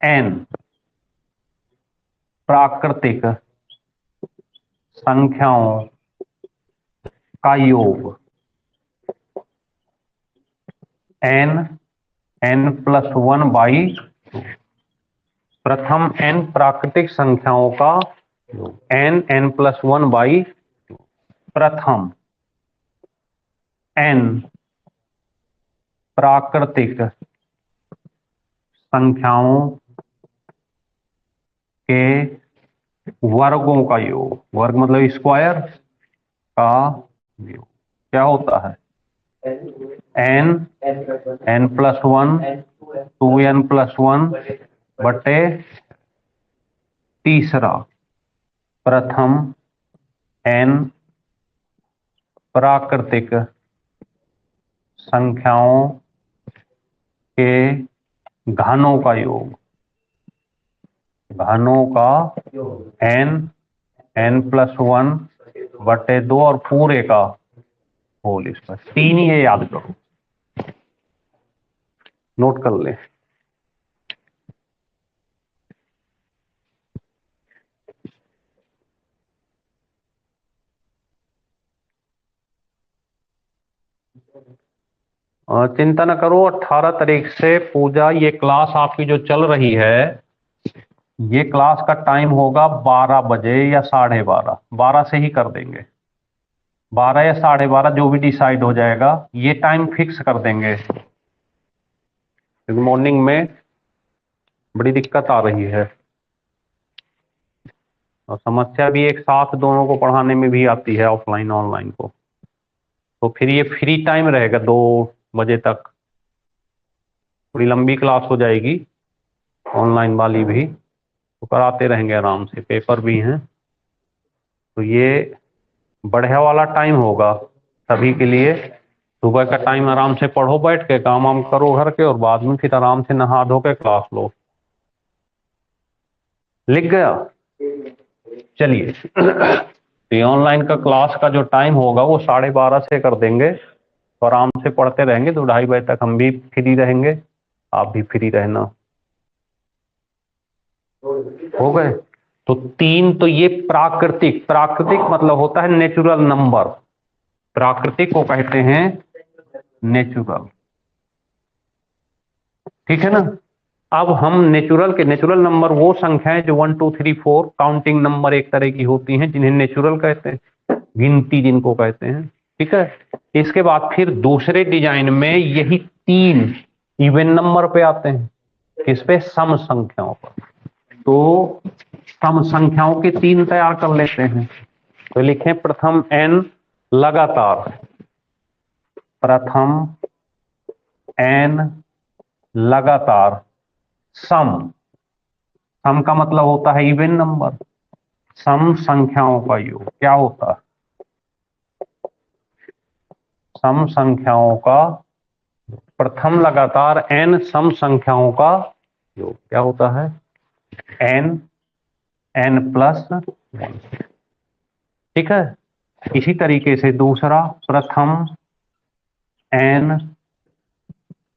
n प्राकृतिक संख्याओं का योग, n+1/2। प्रथम n प्राकृतिक संख्याओं का योग, n+1/2। प्रथम n प्राकृतिक संख्याओं के वर्गों का योग, वर्ग मतलब स्क्वायर का योग क्या होता है? n+1 2n+1 बटे तीसरा प्रथम n प्राकृतिक संख्याओं के घनों का योग, घनों का n+1 बटे 2 और पूरे का होल स्क्वायर। 3 ये याद करो, नोट कर ले। चिंता न करो, 18 तारीख से पूजा, ये क्लास आपकी जो चल रही है, ये क्लास का टाइम होगा 12 बजे या 12:30, 12 से ही कर देंगे, 12 या 12:30 जो भी डिसाइड हो जाएगा, ये टाइम फिक्स कर देंगे। मॉर्निंग में बड़ी दिक्कत आ रही है और समस्या भी एक साथ दोनों को पढ़ाने में भी आती है, ऑफलाइन ऑनलाइन को। तो फिर ये फ्री टाइम रहेगा 2 बजे तक, थोड़ी लंबी क्लास हो जाएगी ऑनलाइन वाली भी, तो कराते रहेंगे आराम से, पेपर भी हैं, तो ये बढ़िया वाला टाइम होगा सभी के लिए। सुबह का टाइम आराम से पढ़ो, बैठ के काम वाम करो घर के, और बाद में फिर आराम से नहा धो के क्लास लो। लिख गया? चलिए तो ऑनलाइन का क्लास का जो टाइम होगा वो 12:30 से कर देंगे, तो आराम से पढ़ते रहेंगे, 2-2:30 बजे तक हम भी फ्री रहेंगे, आप भी फ्री रहना। हो गए? तो 3 तो ये प्राकृतिक, प्राकृतिक मतलब होता है नेचुरल नंबर, प्राकृतिक को कहते हैं नेचुरल, ठीक है ना। अब हम नेचुरल नंबर वो संख्याएं जो 1 2 3 4 काउंटिंग नंबर एक तरह की होती हैं, जिन्हें नेचुरल कहते हैं, गिनती जिनको कहते हैं, ठीक है। इसके बाद फिर दूसरे डिजाइन में यही 3 इवन नंबर पे आते हैं, किस पे? सम संख्याओं पर। तो सम संख्याओं के 3 तैयार कर लेते हैं, तो लिखें प्रथम n लगातार, प्रथम n लगातार सम, सम का मतलब होता है इवन नंबर, सम संख्याओं का योग क्या होता है? सम संख्याओं का, प्रथम लगातार n सम संख्याओं का योग क्या होता है? n+1, ठीक है। इसी तरीके से दूसरा, प्रथम n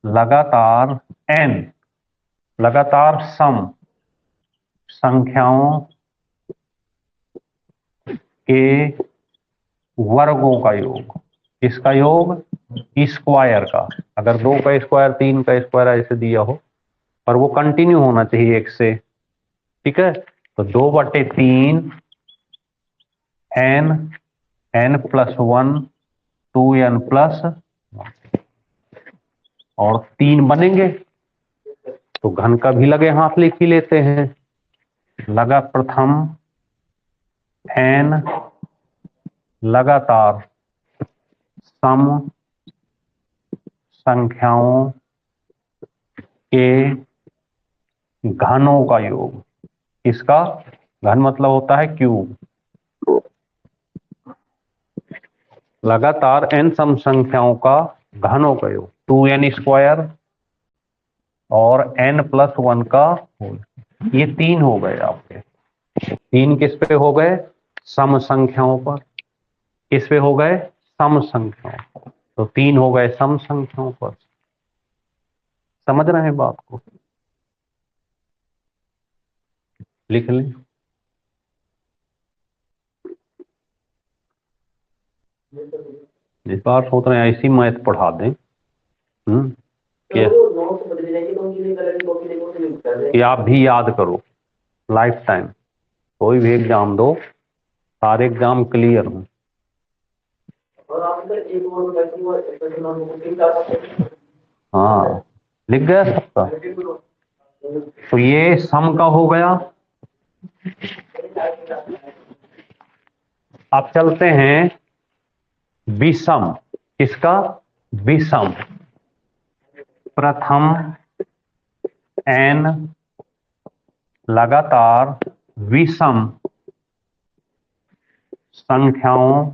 लगातार n लगातार सम संख्याओं के वर्गों का योग, इसका योग स्क्वायर का, अगर 2 का स्क्वायर 3 का स्क्वायर ऐसे दिया हो, पर वो कंटिन्यू होना चाहिए एक से, ठीक है। तो 2/3 n+1 2n+1 और 3 बनेंगे, तो घन का भी लगे हाथ लिख ही लेते हैं। लगा प्रथम n लगातार सम संख्याओं के घनों का योग, इसका घन मतलब होता है क्यूब, लगातार n सम संख्याओं का घनों का योग 2n² और n+1 का होल, ये 3 हो गए आपके। 3 किस पे हो गए? सम संख्याओं पर। किस पे हो गए? सम संख्याओं, तो 3 हो गए सम संख्याओं पर। समझ रहे हैं बात को? लिख लें। इस बार सोच रहे हैं ऐसी मैथ पढ़ा दें कि आप भी याद करो लाइफ टाइम, कोई भी एग्जाम दो, सारे एग्जाम क्लियर हो। हाँ, लिख गया सबका। तो ये सम का हो गया। अब चलते हैं विषम। किसका? विषम। प्रथम n लगातार विषम संख्याओं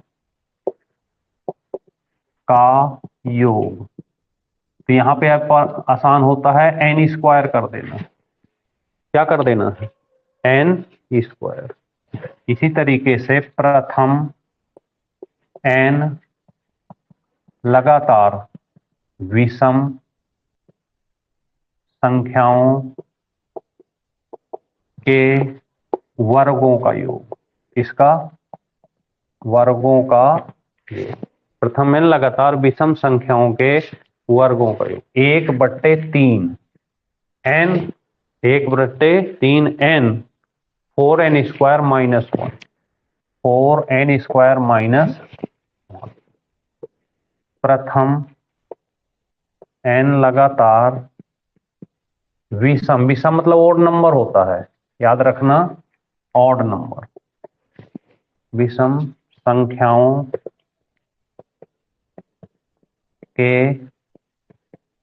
का योग। तो यहां पे आप आसान होता है n स्क्वायर कर देना। क्या कर देना है? n square. इसी तरीके से प्रथम n लगातार विषम संख्याओं के वर्गों का योग। इसका वर्गों का योग। प्रथम n लगातार विषम संख्याओं के वर्गों का योग 1/3 n, 1/3 n, 4n square minus 1, 4n square minus 1। प्रथम n लगातार विषम, विषम मतलब ओड नंबर होता है, याद रखना, ऑड नंबर। विषम संख्याओं के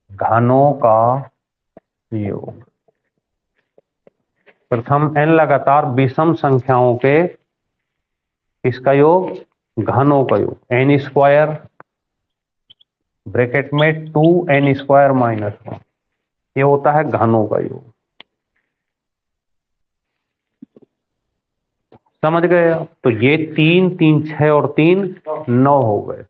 घनों का योग। प्रथम n लगातार विषम संख्याओं के इसका योग, घनों का योग, n स्क्वायर ब्रैकेट में 2n स्क्वायर माइनस 1, ये होता है घनों का योग। समझ गए? तो ये 3, 3, 6 और 3, 9 हो गए।